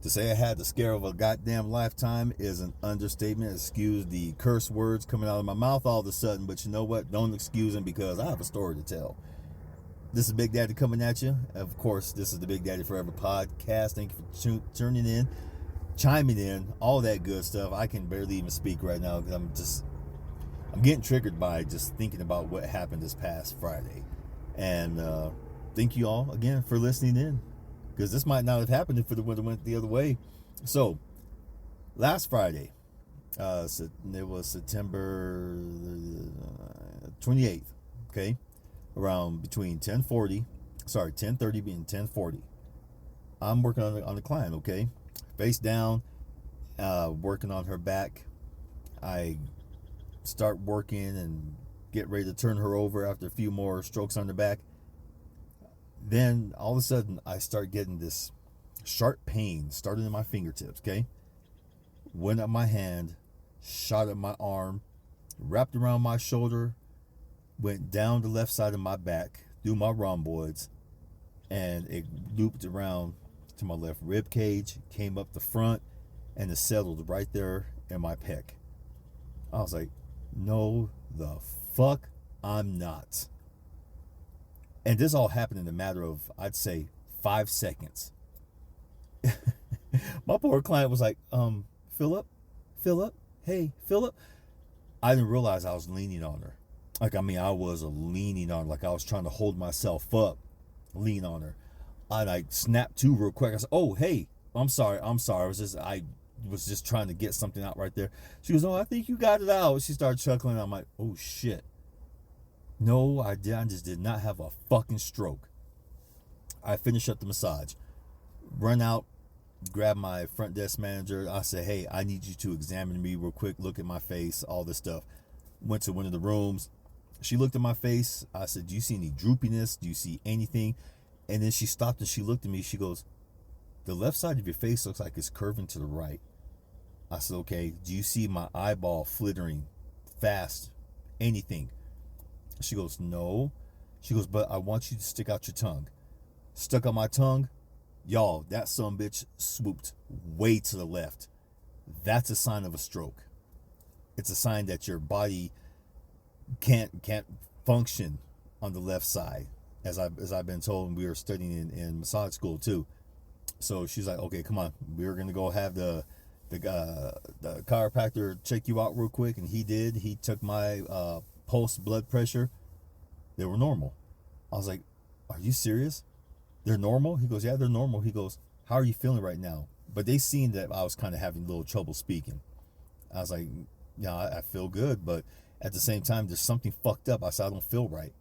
To say I had the scare of a goddamn lifetime is an understatement. Excuse the curse words coming out of my mouth all of a sudden, but you know what? Don't excuse them because I have a story to tell. This is Big Daddy coming at you. Of course, this is the Big Daddy Forever podcast. Thank you for tuning in, chiming in, all that good stuff. I can barely even speak right now because I'm getting triggered by just thinking about what happened this past Friday. And thank you all again for listening in, because this might not have happened if it would have went the other way. So, last Friday, it was September 28th, okay, around between 10:30 being 10:40. I'm working on the client, okay, face down, working on her back. I start working and get ready to turn her over after a few more strokes on the back. Then all of a sudden I start getting this sharp pain starting in my fingertips, okay? Went up my hand, shot up my arm, wrapped around my shoulder, went down the left side of my back, through my rhomboids, and it looped around to my left rib cage, came up the front, and it settled right there in my pec. I was like, no, the fuck I'm not. And this all happened in a matter of, I'd say, 5 seconds. My poor client was like, Philip, hey, Philip. I didn't realize I was leaning on her. I was leaning on her, like I was trying to hold myself up, lean on her. And I snapped to real quick. I said, oh, hey, I'm sorry. I was just trying to get something out right there. She goes, oh, I think you got it out. She started chuckling. I'm like, oh, shit. No, I just did not have a fucking stroke. I finished up the massage, run out, grab my front desk manager. I said, hey, I need you to examine me real quick, look at my face, all this stuff. Went to one of the rooms. She looked at my face. I said, do you see any droopiness? Do you see anything? And then she stopped and she looked at me. She goes, the left side of your face looks like it's curving to the right. I said, okay, do you see my eyeball flittering fast? Anything? She goes, no. She goes, but I want you to stick out your tongue. Stuck out my tongue. Y'all, that sumbitch swooped way to the left. That's a sign of a stroke. It's a sign that your body can't function on the left side, as I've been told. We were studying in massage school too. So she's like, okay, come on, we're gonna go have the chiropractor check you out real quick. And he did. He took my pulse, blood pressure. They were normal. I was like, are you serious? They're normal? He goes, yeah, they're normal. He goes, how are you feeling right now? But they seen that I was kind of having a little trouble speaking. I was like, yeah, I feel good, but at the same time, there's something fucked up. I said, I don't feel right.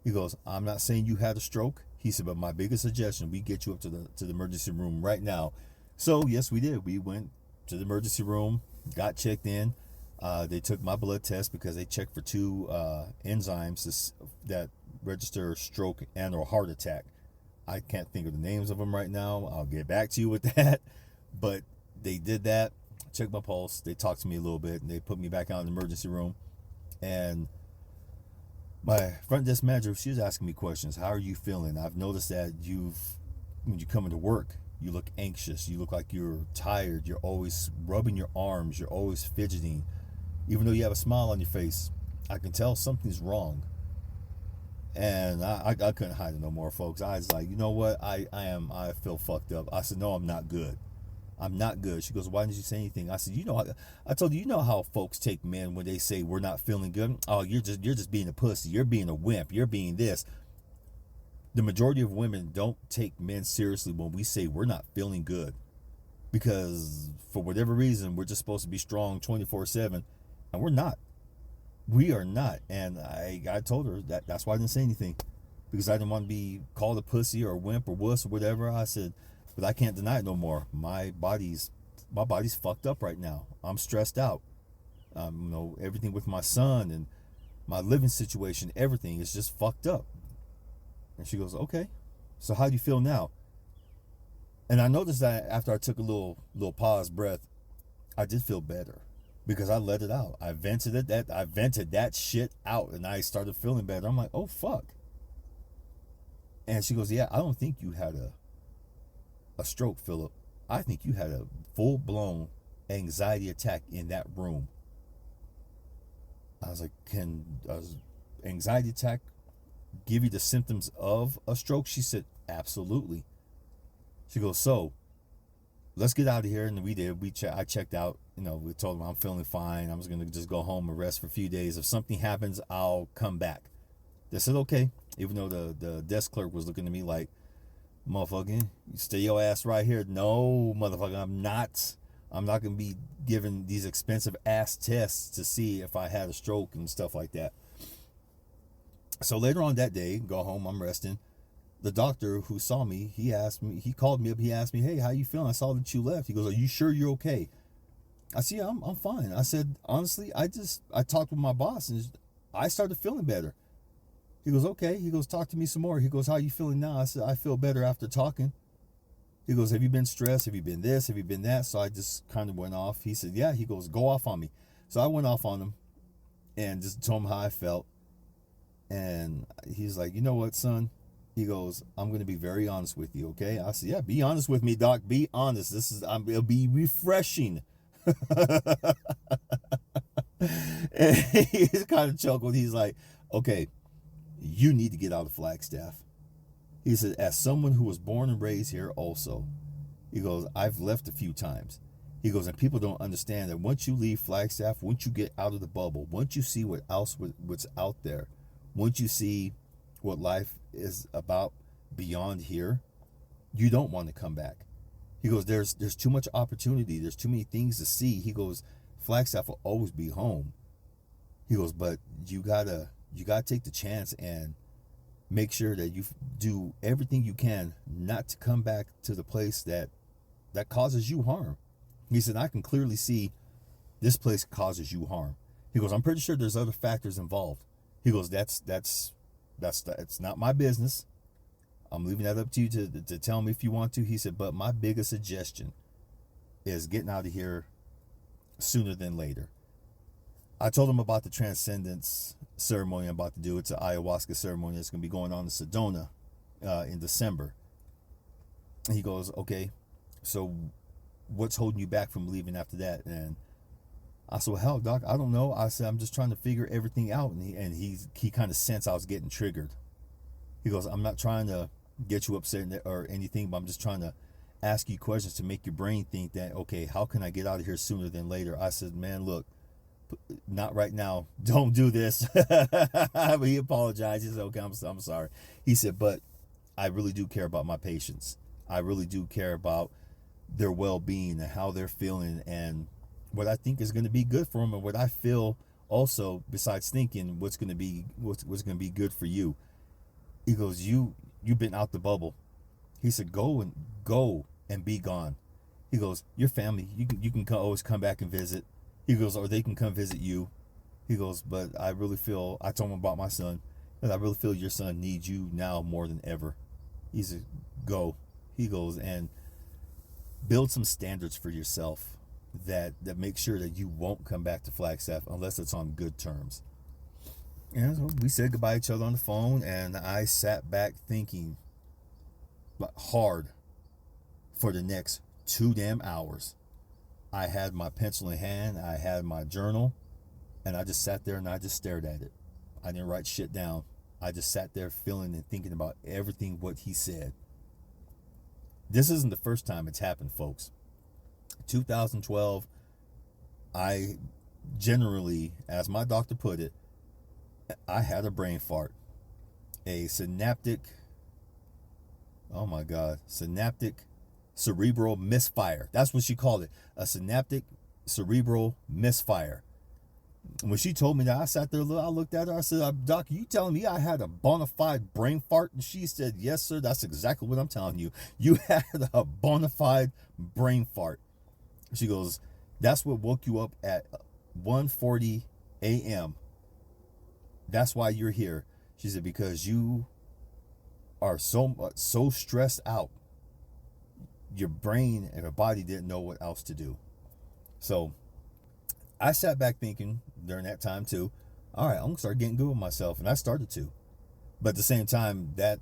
He goes, I'm not saying you had a stroke. He said, but my biggest suggestion, we get you up to the emergency room right now. So yes, we did. We went to the emergency room, got checked in. They took my blood test because they checked for two enzymes that register stroke and or heart attack. I can't think of the names of them right now. I'll get back to you with that. But they did that, checked my pulse. They talked to me a little bit, and they put me back out in the emergency room. And my front desk manager, she was asking me questions. How are you feeling? I've noticed that when you come into work, you look anxious. You look like you're tired. You're always rubbing your arms. You're always fidgeting. Even though you have a smile on your face, I can tell something's wrong. And I couldn't hide it no more, folks. I was like, you know what? I feel fucked up. I said, no, I'm not good. I'm not good. She goes, why didn't you say anything? I said, I told you, you know how folks take men when they say we're not feeling good. Oh, you're just being a pussy. You're being a wimp. You're being this. The majority of women don't take men seriously when we say we're not feeling good, because for whatever reason, we're just supposed to be strong 24/7, and we're not. We are not. And I told her that's why I didn't say anything, because I didn't want to be called a pussy or a wimp or wuss or whatever. I said, but I can't deny it no more. My body's fucked up right now. I'm stressed out. Everything with my son and my living situation, everything is just fucked up. And she goes, okay, so how do you feel now? And I noticed that after I took a little pause breath, I did feel better, because I let it out. I vented that shit out, and I started feeling better. I'm like, oh fuck. And she goes, yeah, I don't think you had a stroke, Philip. I think you had a full-blown anxiety attack in that room. I was like, can anxiety attack give you the symptoms of a stroke? She said, absolutely. She goes, so let's get out of here. And we did. I checked out. We told them I'm feeling fine. I was going to just go home and rest for a few days. If something happens, I'll come back. They said, okay. Even though the desk clerk was looking at me like, motherfucker, you stay your ass right here. No, motherfucker, I'm not going to be giving these expensive ass tests to see if I had a stroke and stuff like that. So later on that day, go home, I'm resting. The doctor who saw me, he called me up, he asked me, hey, how you feeling? I saw that you left. He goes, are you sure you're okay? I said, yeah, I'm fine. I said, honestly, I talked with my boss and I started feeling better. He goes, okay. He goes, talk to me some more. He goes, how you feeling now? I said, I feel better after talking. He goes, have you been stressed? Have you been this? Have you been that? So I just kind of went off. He said, yeah. He goes, go off on me. So I went off on him and just told him how I felt. And he's like, you know what, son? He goes, I'm going to be very honest with you, okay? I said, yeah, be honest with me, doc. Be honest. It'll be refreshing. And he kind of chuckled. He's like, okay, you need to get out of Flagstaff. He said, as someone who was born and raised here also, he goes, I've left a few times. He goes, and people don't understand that once you leave Flagstaff, once you get out of the bubble, once you see what's out there, once you see what life is about beyond here, you don't want to come back. He goes, there's too much opportunity. There's too many things to see. He goes, Flagstaff will always be home. He goes, but you gotta take the chance and make sure that you do everything you can not to come back to the place that causes you harm. He said, I can clearly see this place causes you harm. He goes, I'm pretty sure there's other factors involved. He goes, that's not my business. I'm leaving that up to you to tell me if you want to. He said, but my biggest suggestion is getting out of here sooner than later. I told him about the transcendence ceremony I'm about to do. It's an ayahuasca ceremony that's going to be going on in Sedona in December. And he goes, okay, so what's holding you back from leaving after that? And I said, well, hell, doc, I don't know. I said, I'm just trying to figure everything out. And he kind of sensed I was getting triggered. He goes, I'm not trying to get you upset or anything, but I'm just trying to ask you questions to make your brain think that, okay, how can I get out of here sooner than later? I said, man, look, not right now. Don't do this. But he apologized. He said, okay, I'm sorry. He said, but I really do care about my patients. I really do care about their well-being and how they're feeling and what I think is going to be good for them and what I feel also, besides thinking what's going to be good for you. He goes, you've been out the bubble. He said, go and be gone. He goes, your family, you can always come back and visit. He goes, or they can come visit you. He goes, but I told him about my son, and I really feel your son needs you now more than ever. He said, go. He goes, and build some standards for yourself that make sure that you won't come back to Flagstaff unless it's on good terms. And so we said goodbye to each other on the phone, and I sat back thinking hard for the next 2 damn hours. I had my pencil in hand, I had my journal, and I just sat there and I just stared at it. I didn't write shit down. I just sat there feeling and thinking about everything what he said. This isn't the first time it's happened, folks. 2012, I generally, as my doctor put it, I had a brain fart. A synaptic cerebral misfire. That's what she called it. A synaptic cerebral misfire. When she told me that, I sat there, I looked at her, I said, Doc, you telling me I had a bona fide brain fart? And she said, yes, sir, that's exactly what I'm telling you. You had a bona fide brain fart. She goes, that's what woke you up at 1:40 a.m. That's why you're here. She said, because you are so stressed out. Your brain and your body didn't know what else to do. So I sat back thinking during that time too, all right, I'm going to start getting good with myself. And I started to. But at the same time, that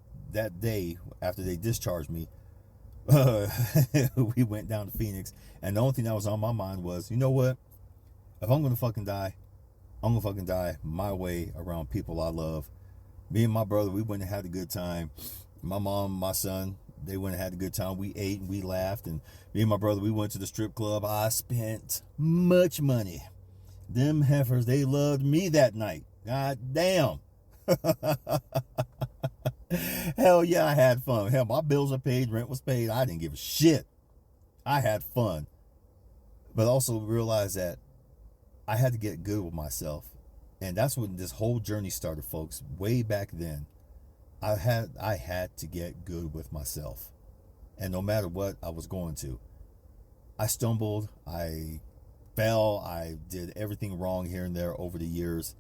day after they discharged me, we went down to Phoenix, and the only thing that was on my mind was, you know what? If I'm gonna fucking die, I'm gonna fucking die my way around people I love. Me and my brother, we went and had a good time. My mom, my son, they went and had a good time. We ate and we laughed, and me and my brother, we went to the strip club. I spent much money. Them heifers, they loved me that night. God damn. Hell yeah, I had fun. Hell, my bills are paid, rent was paid. I didn't give a shit. I had fun. But also realized that I had to get good with myself. And that's when this whole journey started, folks. Way back then, I had to get good with myself. And no matter what I was going to, I stumbled, I fell, I did everything wrong here and there over the years.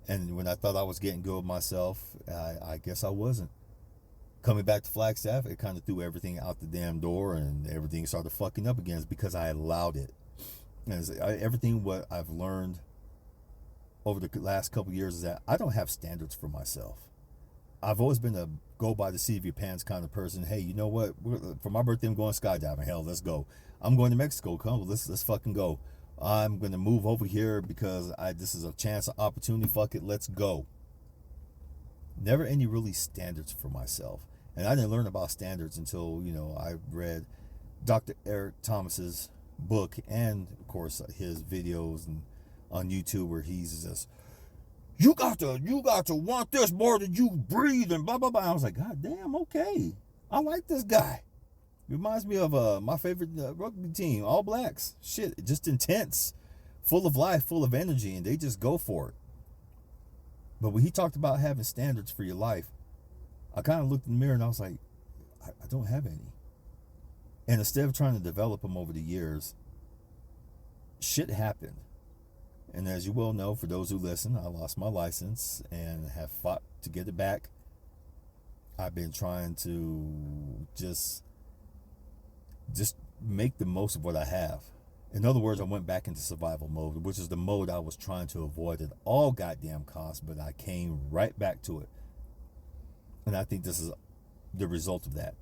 And when I thought I was getting good with myself, I guess I wasn't. Coming back to Flagstaff, it kind of threw everything out the damn door, and everything started fucking up again. It's because I allowed it. And everything what I've learned over the last couple of years is that I don't have standards for myself. I've always been a go by the seat of your pants kind of person. Hey, you know what? For my birthday, I'm going skydiving. Hell, let's go. I'm going to Mexico. Come, let's fucking go. I'm gonna move over here because this is a chance, an opportunity. Fuck it, let's go. Never any really standards for myself, and I didn't learn about standards until I read Dr. Eric Thomas's book and of course his videos and on YouTube where he's just, you got to want this more than you breathe and blah blah blah. I was like, God damn, okay, I like this guy. Reminds me of my favorite rugby team, All Blacks. Shit, just intense, full of life, full of energy, and they just go for it. But when he talked about having standards for your life, I kind of looked in the mirror and I was like, I don't have any. And instead of trying to develop them over the years, shit happened. And as you well know, for those who listen, I lost my license and have fought to get it back. I've been trying to just make the most of what I have. In other words, I went back into survival mode, which is the mode I was trying to avoid at all goddamn costs, but I came right back to it. And I think this is the result of that,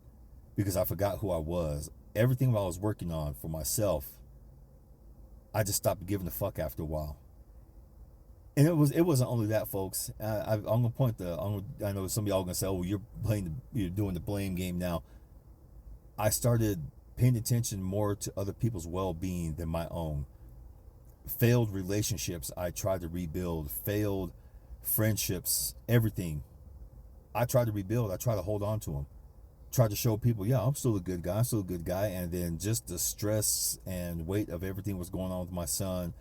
because I forgot who I was. Everything I was working on for myself, I just stopped giving a fuck after a while. And it wasn't only that, folks. I'm gonna point I know some of y'all are gonna say, "Oh, you're doing the blame game now." I started paying attention more to other people's well-being than my own. Failed relationships I tried to rebuild, failed friendships, everything. I tried to rebuild. I tried to hold on to them. Tried to show people, yeah, I'm still a good guy. And then just the stress and weight of everything was going on with my son,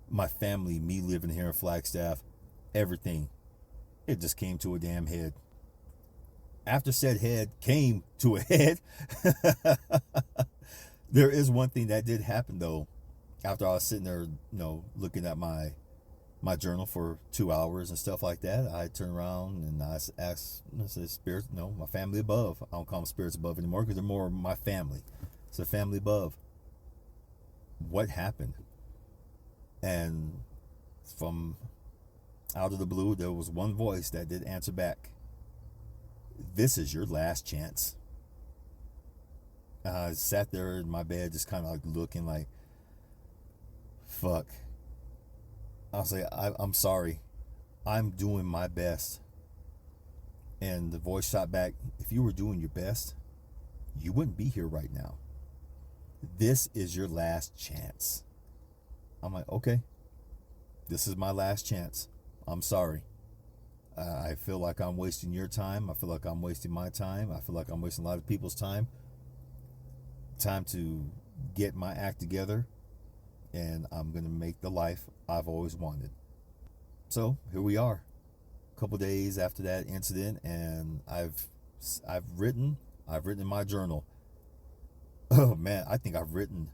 my family, me living here in Flagstaff, everything. It just came to a damn head. After said head came to a head, there is one thing that did happen though. After I was sitting there, looking at my journal for 2 hours and stuff like that, I turned around and I asked, I said, spirits, my family above. I don't call them spirits above anymore because they're more my family. So family above. What happened? And from out of the blue, there was one voice that did answer back. This is your last chance. I sat there in my bed just kind of like looking like, fuck. I was like, I'm sorry. I'm doing my best. And the voice shot back, if you were doing your best, you wouldn't be here right now. This is your last chance. I'm like, okay. This is my last chance. I'm sorry. I feel like I'm wasting your time. I feel like I'm wasting my time. I feel like I'm wasting a lot of people's time. Time to get my act together, and I'm going to make the life I've always wanted. So here we are, a couple days after that incident, and I've written in my journal. Oh man, I think I've written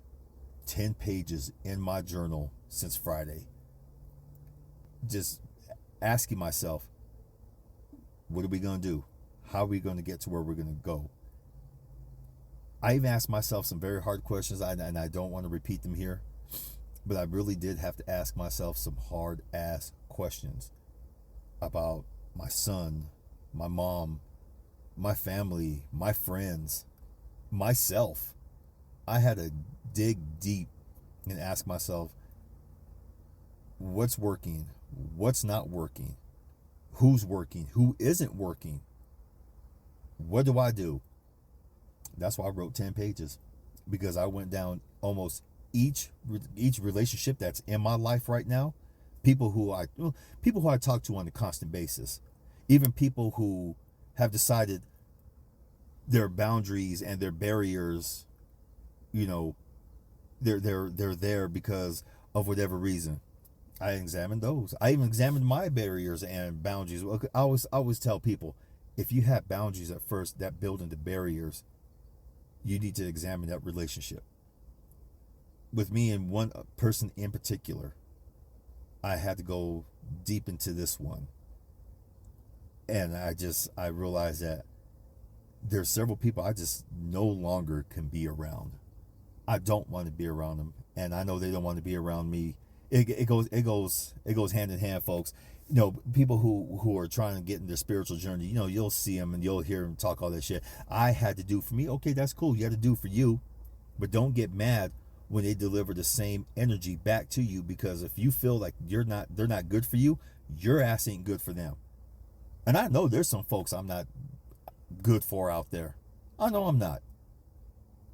10 pages in my journal since Friday. Just asking myself, what are we going to do? How are we going to get to where we're going to go? I even asked myself some very hard questions, and I don't want to repeat them here, but I really did have to ask myself some hard-ass questions about my son, my mom, my family, my friends. myself. I had to dig deep and ask myself, what's working? What's not working? Who's working? Who isn't working? What do I do? That's why I wrote 10 pages, because I went down almost each relationship that's in my life right now, people who I talk to on a constant basis, even people who have decided their boundaries and their barriers, you know, they're there because of whatever reason. I examined those. I even examined my barriers and boundaries. I always tell people, if you have boundaries at first that build into barriers, you need to examine that relationship. With me and one person in particular, I had to go deep into this one. And I realized that there's several people I just no longer can be around. I don't want to be around them, and I know they don't want to be around me. It goes hand in hand, folks. You know, people who are trying to get in their spiritual journey, you know, you'll see them and you'll hear them talk all that shit. I had to do for me. Okay, that's cool. You had to do for you, but don't get mad when they deliver the same energy back to you, because if you feel like they're not good for you, your ass ain't good for them. And I know there's some folks I'm not good for out there. I know I'm not.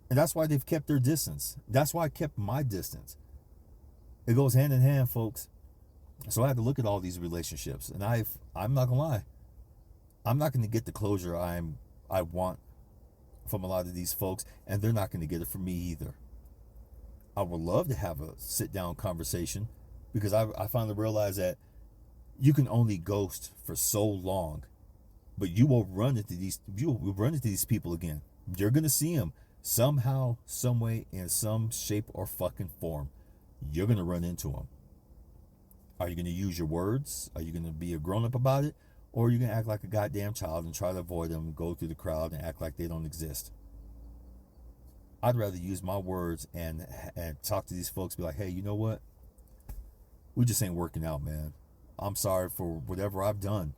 And that's why they've kept their distance. That's why I kept my distance. It goes hand in hand, folks. So I had to look at all these relationships, and I'm not gonna lie, I'm not gonna get the closure I want from a lot of these folks, and they're not gonna get it from me either. I would love to have a sit down conversation, because I finally realized that you can only ghost for so long, but you will run into these people again. You're gonna see them somehow, some way, in some shape or fucking form. You're gonna run into them. Are you gonna use your words? Are you gonna be a grown up about it, or are you gonna act like a goddamn child and try to avoid them, go through the crowd, and act like they don't exist? I'd rather use my words and talk to these folks, be like, hey, you know what? We just ain't working out, man. I'm sorry for whatever I've done,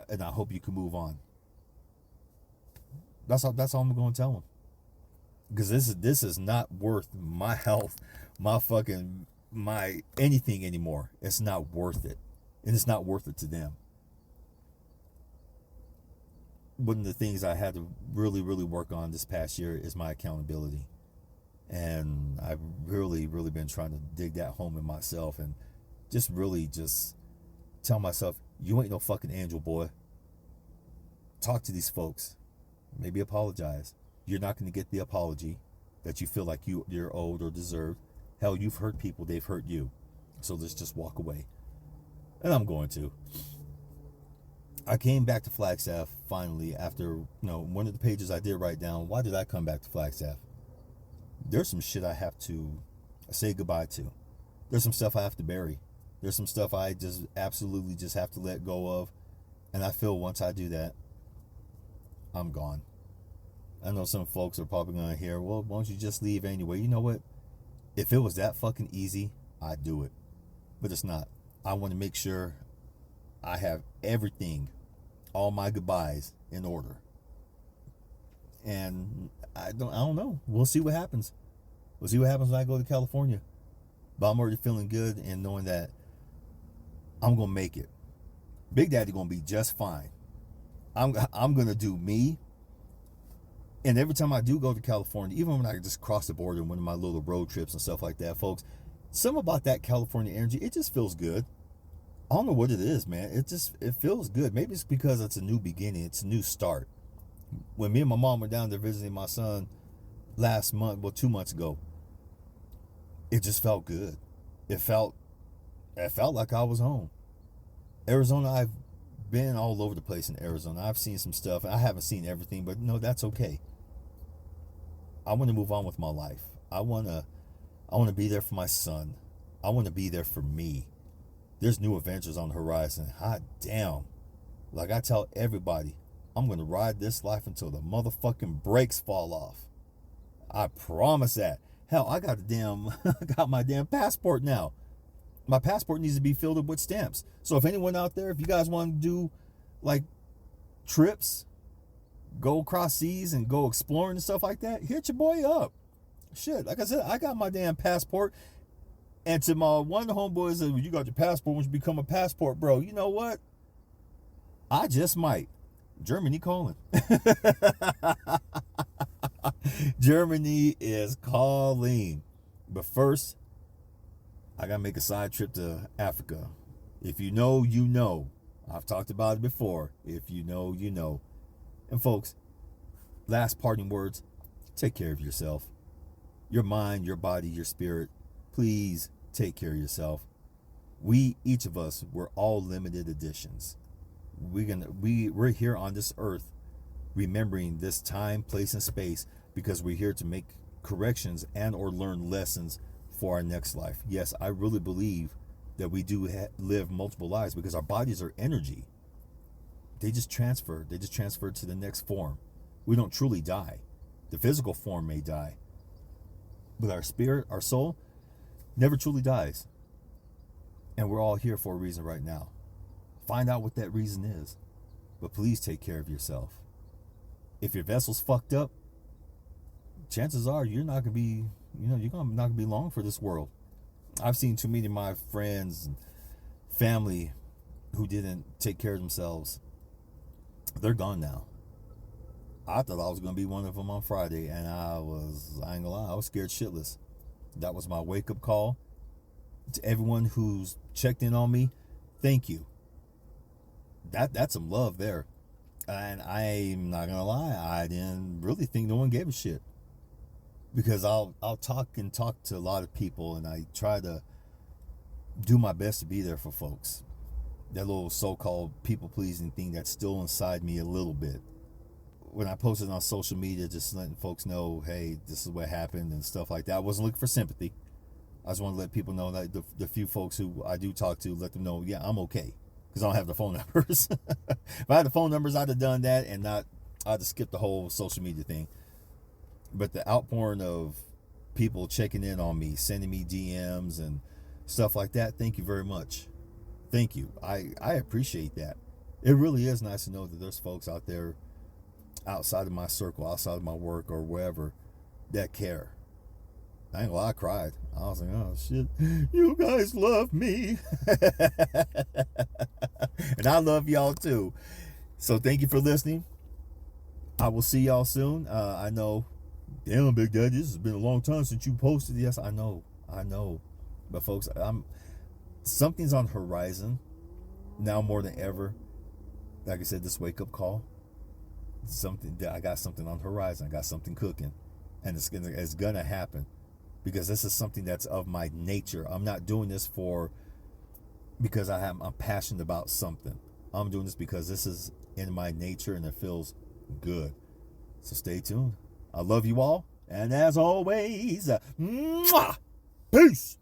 and I hope you can move on. That's all I'm going to tell them. Because this is not worth my health, my anything anymore. It's not worth it. And it's not worth it to them. One of the things I had to really, really work on this past year is my accountability. And I've really, really been trying to dig that home in myself, and just tell myself, you ain't no fucking angel, boy. Talk to these folks. Maybe apologize. You're not going to get the apology that you feel like you're owed or deserved. Hell, you've hurt people, they've hurt you. So let's just walk away. And I'm going to. I came back to Flagstaff finally after, one of the pages I did write down. Why did I come back to Flagstaff? There's some shit I have to say goodbye to. There's some stuff I have to bury. There's some stuff I just absolutely just have to let go of. And I feel once I do that, I'm gone. I know some folks are probably going to hear, well, why don't you just leave anyway? You know what? If it was that fucking easy, I'd do it. But it's not. I want to make sure I have everything, all my goodbyes, in order. And I don't know. We'll see what happens. We'll see what happens when I go to California. But I'm already feeling good and knowing that I'm going to make it. Big Daddy going to be just fine. I'm going to do me. And every time I do go to California, even when I just cross the border and one of my little road trips and stuff like that, folks, something about that California energy, it just feels good. I don't know what it is, man. It feels good. Maybe it's because it's a new beginning. It's a new start. When me and my mom were down there visiting my son last month, 2 months ago, it just felt good. It felt like I was home. Arizona, I've been all over the place in Arizona. I've seen some stuff. I haven't seen everything, but no, that's okay. I want to move on with my life. I want to be there for my son. I want to be there for me. There's new adventures on the horizon. Hot damn. Like I tell everybody, I'm going to ride this life until the motherfucking brakes fall off. I promise that. Hell, I got my damn passport now. My passport needs to be filled up with stamps. So if anyone out there, if you guys want to do like trips, go across seas and go exploring and stuff like that, hit your boy up. Shit, like I said, I got my damn passport. And to my one of the homeboys said, well, you got your passport once you become a passport, bro. You know what? I just might. Germany calling. Germany is calling. But first, I got to make a side trip to Africa. If you know, you know. I've talked about it before. If you know, you know. And folks, last parting words, take care of yourself. Your mind, your body, your spirit. Please take care of yourself. We, each of us, we're all limited editions. We're here on this earth remembering this time, place, and space because we're here to make corrections and or learn lessons for our next life. Yes, I really believe that we do live multiple lives because our bodies are energy. They just transfer to the next form. We don't truly die. The physical form may die, but our spirit, our soul, never truly dies. And we're all here for a reason right now. Find out what that reason is. But please take care of yourself. If your vessel's fucked up, chances are you're not gonna be, you're not gonna be long for this world. I've seen too many of my friends and family who didn't take care of themselves. They're gone now. I thought I was gonna be one of them on Friday, and I ain't gonna lie, I was scared shitless. That was my wake-up call. To everyone who's checked in on me, thank you. That's some love there. And I'm not gonna lie, I didn't really think no one gave a shit. Because I'll talk to a lot of people, and I try to do my best to be there for folks. That little so-called people-pleasing thing that's still inside me a little bit. When I posted on social media, just letting folks know, hey, this is what happened and stuff like that. I wasn't looking for sympathy. I just want to let people know that the few folks who I do talk to, let them know, yeah, I'm okay. Because I don't have the phone numbers. If I had the phone numbers, I'd have done that and I'd have skipped the whole social media thing. But the outpouring of people checking in on me, sending me DMs and stuff like that, thank you very much. Thank you. I appreciate that. It really is nice to know that there's folks out there outside of my circle, outside of my work or wherever, that care. I ain't gonna lie, I cried. I was like, oh shit, you guys love me. And I love y'all too. So thank you for listening. I will see y'all soon. I know, damn, Big Daddy, this has been a long time since you posted. Yes, I know. But folks, something's on the horizon now more than ever. Like I said, this wake-up call. I got something on the horizon. I got something cooking. And it's gonna happen. Because this is something that's of my nature. I'm not doing this because I'm passionate about something. I'm doing this because this is in my nature and it feels good. So stay tuned. I love you all. And as always, mwah, peace.